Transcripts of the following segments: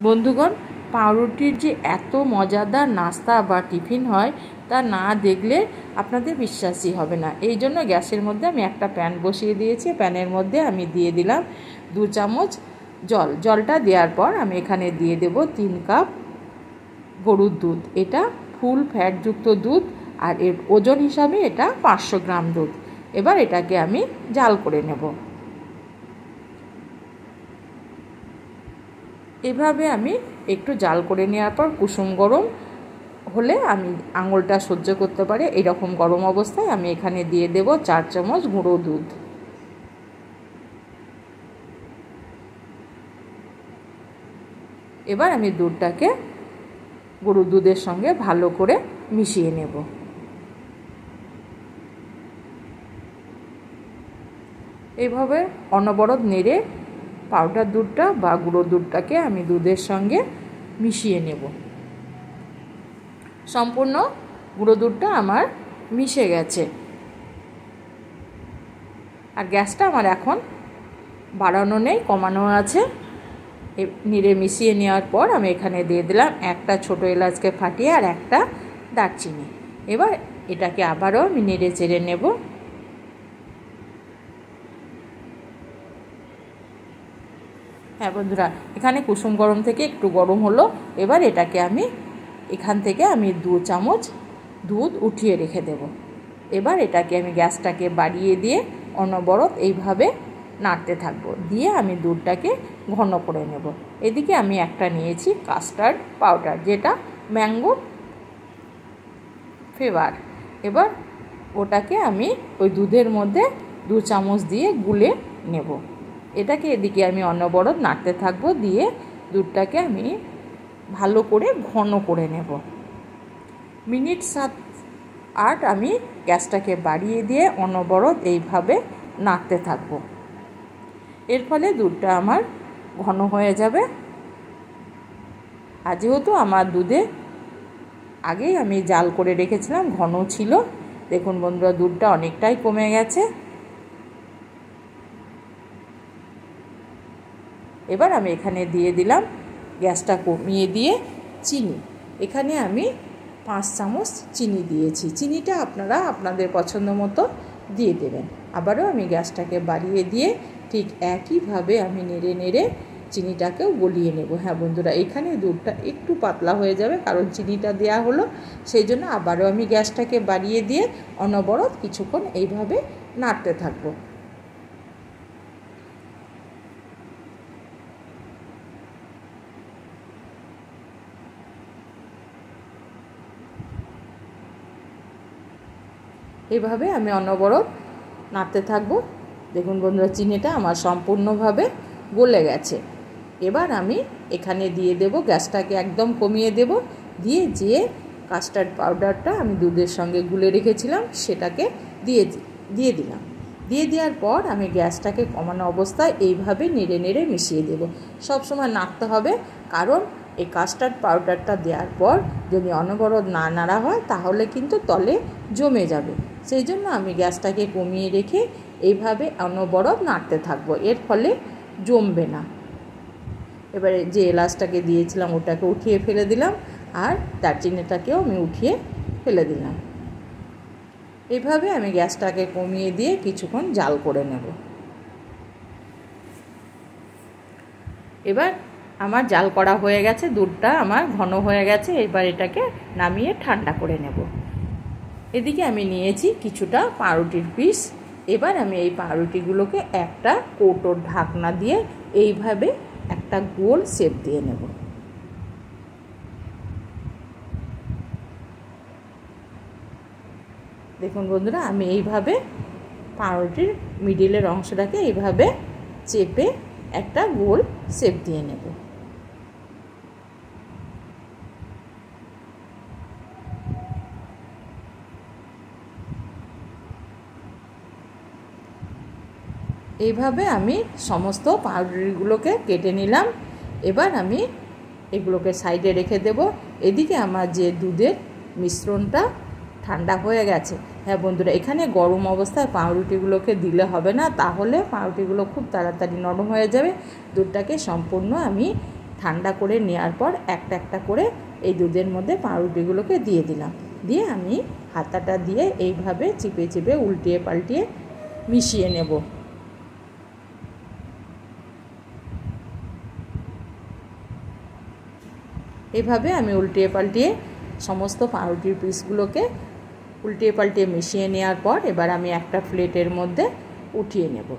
বন্ধুগণ, পাউরুটির যে এত মজাদার নাস্তা বা টিফিন হয় তা না দেখলে আপনাদের বিশ্বাসই হবে না। এই জন্য গ্যাসের মধ্যে আমি একটা প্যান বসিয়ে দিয়েছি। প্যানের মধ্যে আমি দিয়ে দিলাম 2 চামচ জল। জলটা দেওয়ার পর আমি এখানে দিয়ে দেব 3 কাপ গরুর দুধ। এটা ফুল ফ্যাটযুক্ত দুধ আর এর ওজন হিসাবে এটা 500 গ্রাম দুধ। এবার এটাকে আমি জাল করে নেব। এভাবে আমি একটু জাল করে নেওয়ার পর কুসুম গরম হলে আমি আঙুলটা সহ্য করতে পারি এরকম গরম অবস্থায় আমি এখানে দিয়ে দেব 4 চামচ গুঁড়ো দুধ। এবার আমি দুধটাকে গরুর দুধের সঙ্গে ভালো করে মিশিয়ে নেব। এইভাবে অনবরত নেড়ে পাউডার দুধটা বা গুঁড়ো দুধটাকে আমি দুধের সঙ্গে মিশিয়ে নেব। সম্পূর্ণ গুঁড়ো দুধটা আমার মিশে গেছে। আর গ্যাসটা আমার এখন বাড়ানো নেই, কমানো আছে। নেড়ে মিশিয়ে নেওয়ার পর আমি এখানে দিয়ে দিলাম একটা ছোটো এলাচকে ফাটিয়ে আর একটা দারচিনি। এবার এটাকে আবারও আমি নেড়ে চেড়ে নেব। হ্যাঁ বন্ধুরা, এখানে কুসুম গরম থেকে একটু গরম হলো। এবার এটাকে আমি এখান থেকে 2 চামচ দুধ উঠিয়ে রেখে দেব। এবার এটাকে আমি গ্যাসটাকে বাড়িয়ে দিয়ে অনবরত এইভাবে নাড়তে থাকবো। দিয়ে আমি দুধটাকে ঘন করে নেব। এদিকে আমি একটা নিয়েছি কাস্টার্ড পাউডার, যেটা ম্যাঙ্গো ফ্লেভার। এবার ওটাকে আমি ওই দুধের মধ্যে 2 চামচ দিয়ে গুলে নেব। এটাকে এদিকে আমি অনবরত নাড়তে থাকবো। দিয়ে দুধটাকে আমি ভালো করে ঘন করে নেব। মিনিট 7-8 আমি গ্যাসটাকে বাড়িয়ে দিয়ে অনবরত এইভাবে নাড়তে থাকবো। এর ফলে দুধটা আমার ঘন হয়ে যাবে। আর যেহেতু আমার দুধে আগেই আমি জাল করে রেখেছিলাম, ঘন ছিল। দেখুন বন্ধুরা, দুধটা অনেকটাই কমে গেছে। এবার আমি এখানে দিয়ে দিলাম, গ্যাসটা কমিয়ে দিয়ে, চিনি। এখানে আমি 5 চামচ চিনি দিয়েছি। চিনিটা আপনারা আপনাদের পছন্দ মতো দিয়ে দেবেন। আবারও আমি গ্যাসটাকে বাড়িয়ে দিয়ে ঠিক একইভাবে আমি নেড়ে নেড়ে চিনিটাকেও গলিয়ে নেব। হ্যাঁ বন্ধুরা, এখানে দুধটা একটু পাতলা হয়ে যাবে কারণ চিনিটা দেওয়া হলো, সেই জন্য আবারও আমি গ্যাসটাকে বাড়িয়ে দিয়ে অনবরত কিছুক্ষণ এইভাবে নাড়তে থাকবো। এইভাবে আমি অনবরত নাড়তে থাকবো। দেখুন বন্ধুরা, চিনিটা আমার সম্পূর্ণভাবে গলে গেছে। এবার আমি এখানে দিয়ে দেব, গ্যাসটাকে একদম কমিয়ে দেব। দিয়ে যে কাস্টার্ড পাউডারটা আমি দুধের সঙ্গে গুলে রেখেছিলাম সেটাকে দিয়ে দিলাম। দিয়ে দেওয়ার পর আমি গ্যাসটাকে কমানো অবস্থায় এইভাবে নেড়ে নেড়ে মিশিয়ে দেব। সবসময় নাড়তে হবে, কারণ এই কাস্টার্ড পাউডারটা দেওয়ার পর যদি অনবরত না নাড়া হয় তাহলে কিন্তু তলে জমে যাবে। সেই জন্য আমি গ্যাসটাকে কমিয়ে রেখে এইভাবে অনবরত নাড়তে থাকবো। এর ফলে জমবে না। এবারে যে এলাচটাকে দিয়েছিলাম ওটাকে উঠিয়ে ফেলে দিলাম, আর দারচিনিটাকেও আমি উঠিয়ে ফেলে দিলাম। এইভাবে আমি গ্যাসটাকে কমিয়ে দিয়ে কিছুক্ষণ জাল করে নেব। এবার আমার জাল করা হয়ে গেছে, দুধটা আমার ঘন হয়ে গেছে। এবার এটাকে নামিয়ে ঠান্ডা করে নেব। এদিকে আমি নিয়েছি কিছুটা পাউরুটির পিস। এবার আমি এই পাউরুটিগুলোকে একটা কৌটোর ঢাকনা দিয়ে এইভাবে একটা গোল শেপ দিয়ে নেব। দেখুন বন্ধুরা, আমি এইভাবে পাউরুটির মিডিলের অংশটাকে এইভাবে চেপে একটা গোল শেপ দিয়ে নেব। এইভাবে আমি সমস্ত পাউরুটিগুলোকে কেটে নিলাম। এবার আমি এগুলোকে সাইডে রেখে দেব। এদিকে আমার যে দুধের মিশ্রণটা ঠান্ডা হয়ে গেছে। হ্যাঁ বন্ধুরা, এখানে গরম অবস্থায় পাউরুটিগুলোকে দিলে হবে না, তাহলে পাউরুটিগুলো খুব তাড়াতাড়ি নরম হয়ে যাবে। দুধটাকে সম্পূর্ণ আমি ঠান্ডা করে নেওয়ার পর একটা একটা করে এই দুধের মধ্যে পাউরুটিগুলোকে দিয়ে দিলাম। দিয়ে আমি হাতাটা দিয়ে এইভাবে চিপে চিপে উল্টিয়ে পাল্টিয়ে মিশিয়ে নেব। এভাবে আমি উল্টিয়ে পাল্টিয়ে সমস্ত পাউরুটির পিসগুলোকে উল্টিয়ে পাল্টিয়ে মিশিয়ে নেওয়ার পর এবার আমি একটা প্লেটের মধ্যে উঠিয়ে নেব।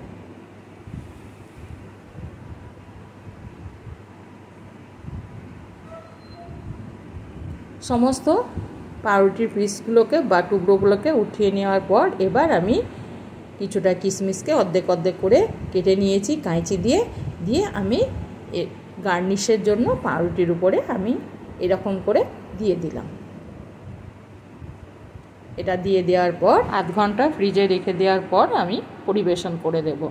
সমস্ত পাউরুটির পিসগুলোকে বা টুকরোগুলোকে উঠিয়ে নেওয়ার পর এবার আমি কিছুটা কিশমিশকে অর্ধেক অর্ধেক করে কেটে নিয়েছি কাঁচি দিয়ে। দিয়ে আমি গার্নিশের জন্য পাউরুটির উপরে আমি এরকম করে দিয়ে দিলাম। এটা দিয়ে দেওয়ার পর আধ ঘন্টা ফ্রিজে রেখে দেওয়ার পর আমি পরিবেশন করে দেব।